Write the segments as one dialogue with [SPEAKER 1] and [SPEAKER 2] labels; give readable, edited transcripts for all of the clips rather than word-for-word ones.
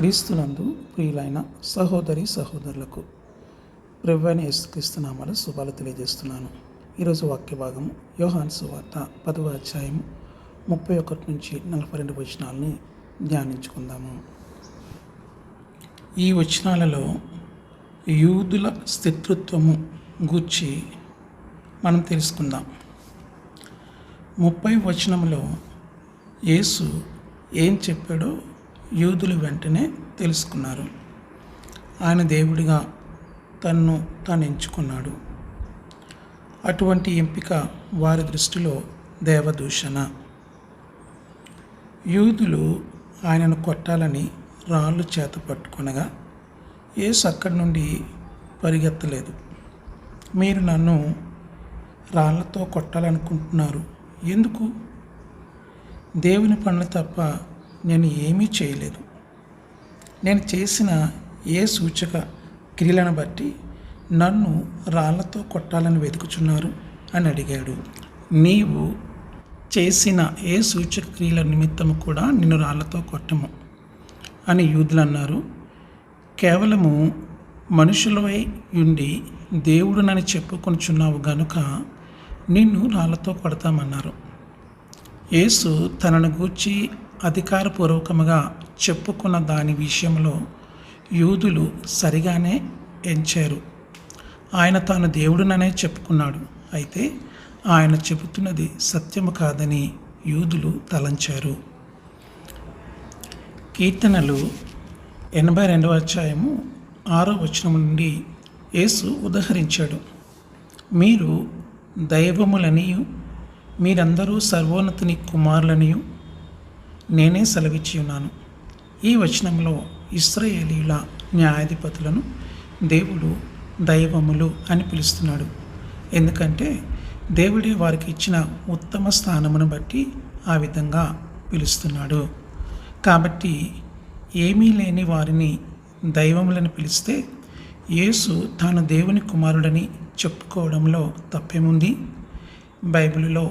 [SPEAKER 1] క్రీస్తునందు ప్రియులైన సహోదరి సహోదరులకు ప్రభువైన యేసుక్రీస్తు నామములో శుభాలు తెలియజేస్తున్నాను. ఈరోజు వాక్య భాగము యోహాను సువార్త 10వ అధ్యాయం 31 నుంచి 42 వచనాలను ధ్యానించుకుందాము. ఈ వచనాలలో యూదుల స్థితృత్వము గూర్చి మనం తెలుసుకుందాం. 30వ వచనంలో యేసు ఏం చెప్పాడో యూదులు వెంటనే తెలుసుకున్నారు. ఆయన దేవుడిగా తన్ను తాను ఎంచుకున్నాడు. అటువంటి ఎంపిక వారి దృష్టిలో దేవదూషణ. యూదులు ఆయనను కొట్టాలని రాళ్ళు చేత పట్టుకొనగా యేసు అక్కడి నుండి పరిగెత్తలేదు. మీరు నన్ను రాళ్లతో కొట్టాలనుకుంటున్నారు ఎందుకు? దేవుని పనులు తప్ప నేను ఏమీ చేయలేదు. నేను చేసిన ఏ సూచక క్రియలను బట్టి నన్ను రాళ్లతో కొట్టాలని వెతుకుచున్నారు అని అడిగాడు. నీవు చేసిన ఏ సూచక క్రియల నిమిత్తము కూడా నిన్ను రాళ్లతో కొట్టము అని యూదులు అన్నారు. కేవలము మనుషులవై ఉండి దేవుడునని చెప్పుకొనుచున్నావు గనుక నిన్ను రాళ్లతో కొడతామన్నారు. యేసు తనను గూర్చి అధికారపూర్వకముగా చెప్పుకున్న దాని విషయంలో యూదులు సరిగానే ఎంచారు. ఆయన తాను దేవుడుననే చెప్పుకున్నాడు. అయితే ఆయన చెబుతున్నది సత్యము కాదని యూదులు తలంచారు. కీర్తనలు 82వ అధ్యాయము 6వ వచనం నుండి యేసు ఉదహరించాడు. మీరు దైవములనియు మీరందరూ సర్వోన్నతుని కుమారులనియు నేనే సెలవిచ్చి ఉన్నాను. ఈ వచనంలో ఇశ్రాయేలీయుల న్యాయాధిపతులను దేవుడు దైవములు అని పిలుస్తున్నాడు. ఎందుకంటే దేవుడే వారికి ఇచ్చిన ఉత్తమ స్థానమును బట్టి ఆ విధంగా పిలుస్తున్నాడు. కాబట్టి ఏమీ లేని వారిని దైవములని పిలిస్తే యేసు తాను దేవుని కుమారుడని చెప్పుకోవడంలో తప్పేముంది? బైబిలులో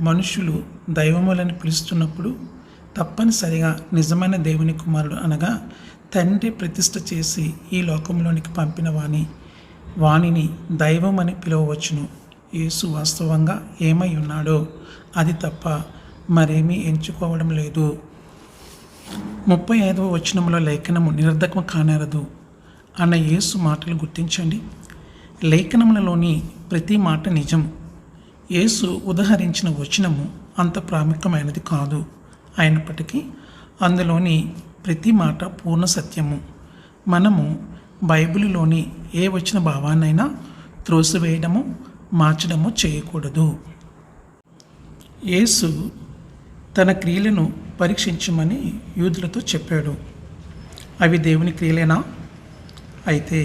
[SPEAKER 1] మనుషులు దైవములని పిలుస్తున్నప్పుడు తప్పనిసరిగా నిజమైన దేవుని కుమారుడు అనగా తండ్రి ప్రతిష్ఠ చేసి ఈ లోకంలోనికి పంపిన వాణిని దైవం అని పిలవవచ్చును. యేసు వాస్తవంగా ఏమై ఉన్నాడో అది తప్ప మరేమీ ఎంచుకోవడం లేదు. 35వ వచనంలో లేఖనము నిరర్ధకము కానేరదు అన్న యేసు మాటలు గుర్తించండి. లేఖనములలోని ప్రతి మాట నిజం. యేసు ఉదహరించిన వచనము అంత ప్రాముఖ్యమైనది కాదు. అయినప్పటికీ అందులోని ప్రతి మాట పూర్ణ సత్యము. మనము బైబిలులోని ఏ వచన భావాన్నైనా త్రోసివేయడము మార్చడము చేయకూడదు. యేసు తన క్రియలను పరీక్షించమని యూదులతో చెప్పాడు. అవి దేవుని క్రియలేనా? అయితే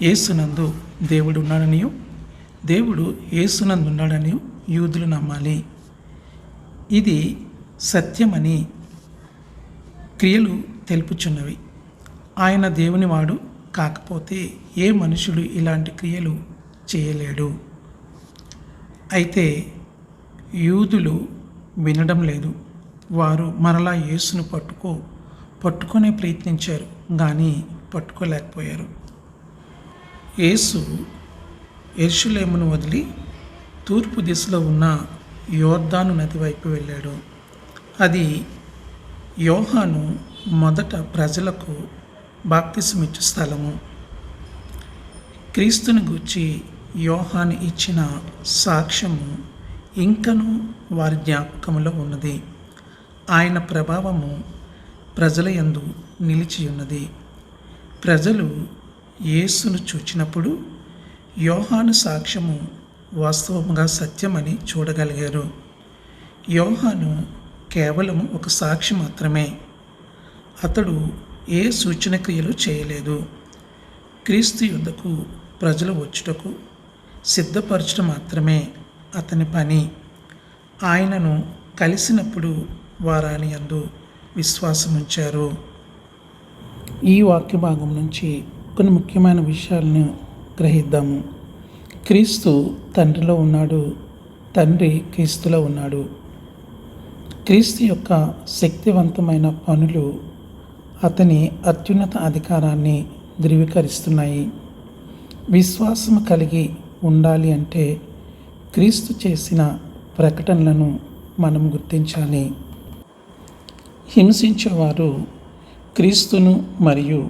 [SPEAKER 1] యేసునందు దేవుడు ఉన్నాడనియు దేవుడు యేసునందు ఉన్నాడని యూదులు నమ్మాలి. ఇది సత్యమని క్రియలు తెలుపుచున్నవి. ఆయన దేవుని వాడు కాకపోతే ఏ మనుషుడు ఇలాంటి క్రియలు చేయలేడు. అయితే యూదులు వినడం లేదు. వారు మరలా యేసును పట్టుకునే ప్రయత్నించారు కానీ పట్టుకోలేకపోయారు. యేసు యెరూషలేమును వదిలి తూర్పు దిశలో ఉన్న యోర్దాను నది వైపు వెళ్ళాడు. అది యోహాను మొదట ప్రజలకు బాప్తిసమిచ్చు స్థలము. క్రీస్తుని గూర్చి యోహాను ఇచ్చిన సాక్ష్యము ఇంకనూ వారి జ్ఞాపకములో ఉన్నది. ఆయన ప్రభావము ప్రజల యందు నిలిచి ఉన్నది. ప్రజలు యేసును చూచినప్పుడు యోహాను సాక్ష్యము వాస్తవముగా సత్యమని చూడగలిగారు. యోహాను కేవలం ఒక సాక్షి మాత్రమే. అతడు ఏ సూచన క్రియలు చేయలేదు. క్రీస్తు యుద్ధకు ప్రజలు వచ్చుటకు సిద్ధపరచడం మాత్రమే అతని పని. ఆయనను కలిసినప్పుడు వారాని యందు విశ్వాసం ఉంచారు. ఈ వాక్య భాగం నుంచి కొన్ని ముఖ్యమైన విషయాలను గ్రహిద్దాము. క్రీస్తు తండ్రిలో ఉన్నాడు, తండ్రి క్రీస్తులో ఉన్నాడు. క్రీస్తు యొక్క శక్తివంతమైన పనులు అతని అత్యున్నత అధికారాన్ని ధృవీకరిస్తున్నాయి. విశ్వాసం కలిగి ఉండాలి అంటే క్రీస్తు చేసిన ప్రకటనలను మనం గుర్తించాలి. హింసించేవారు క్రీస్తును మరియు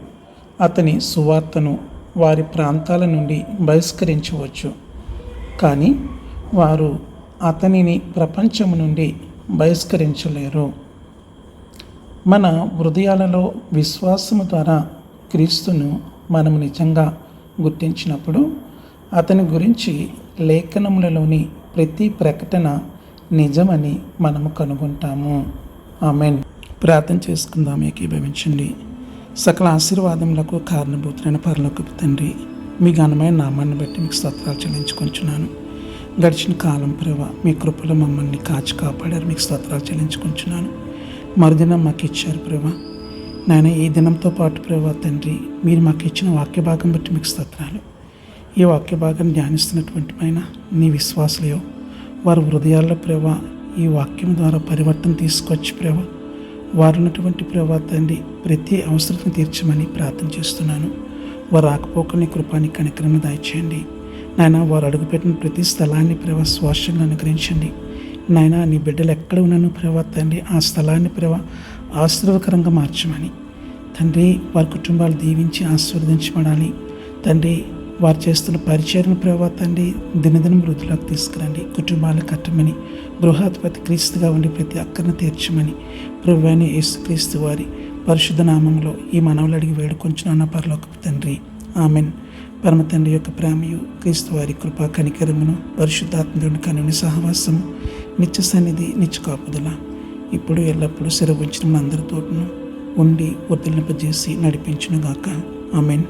[SPEAKER 1] అతని సువార్తను వారి ప్రాంతాల నుండి బహిష్కరించవచ్చు, కానీ వారు అతనిని ప్రపంచం నుండి బహిష్కరించలేరు. మన హృదయాలలో విశ్వాసము ద్వారా క్రీస్తును మనం నిజంగా గుర్తించినప్పుడు అతని గురించి లేఖనములలోని ప్రతి ప్రకటన నిజమని మనము కనుగొంటాము. ఆమేన్. ప్రార్థన చేసుకుందాం. ఏకీభవించండి. సకల ఆశీర్వాదములకు కారణభూతులైన పరలోకపు తండ్రి, మీ ఘనమైన నామాన్ని బట్టి మీకు స్తోత్రాలు చెల్లించుకుంటున్నాను. గడిచిన కాలం ప్రభా మీ కృపలో మమ్మల్ని కాచి కాపాడారు, మీకు స్తోత్రాలు చెల్లించుకుంటున్నాను. మరుదినం మాకు ఇచ్చారు ప్రభా. నాయన ఈ దినంతో పాటు ప్రభా తండ్రి, మీరు మాకు ఇచ్చిన వాక్య భాగం బట్టి మీకు స్తోత్రాలు. ఈ వాక్య భాగాన్ని ధ్యానిస్తున్నటువంటి పైన నీ విశ్వాసులయో వారి హృదయాల్లో ప్రభా ఈ వాక్యం ద్వారా పరివర్తన తీసుకొచ్చి ప్రభా వారు ఉన్నటువంటి ప్రభా తండ్రి ప్రతి అవసరతను తీర్చమని ప్రార్థన చేస్తున్నాను. వారు రాకపోకల్ని కృపాని కనికరణ దయచేయండి నాయన. వారు అడుగుపెట్టిన ప్రతి స్థలాన్ని ప్రభా స్వాస్థ్యంగా అనుగ్రహించండి నాయన. నీ బిడ్డలు ఎక్కడ ఉన్నాను ప్రభా తండ్రి ఆ స్థలాన్ని ప్రభా ఆశీర్వదకరంగా మార్చమని తండ్రి. వారి కుటుంబాలు దీవించి ఆశీర్వదించబడాలి తండ్రి. వారు చేస్తున్న పరిచర్ను ప్రభా తండ్రి దినదినం వృద్ధిలోకి తీసుకురండి. కుటుంబాలు కట్టమని, గృహాధిపతి క్రీస్తుగా ఉండి ప్రతి అక్కరను తీర్చమని ప్రభువైన యేసుక్రీస్తు వారి పరిశుద్ధ నామంలో ఈ మనవులు అడిగి వేడుకొంచున్నాను పరలోకపు తండ్రి. ఆమెన్. పరమ తండ్రి యొక్క ప్రేమయు, క్రీస్తు వారి కృపా కనికరమును, పరిశుద్ధాత్మని కనుని సహవాసము, నిత్య సన్నిధి, నిత్య కాపుదల ఇప్పుడు ఎల్లప్పుడూ సెలవుంచిన అందరితోటను ఉండి వర్ధిల్లింపజేసి నడిపించునుగాక. ఆమెన్.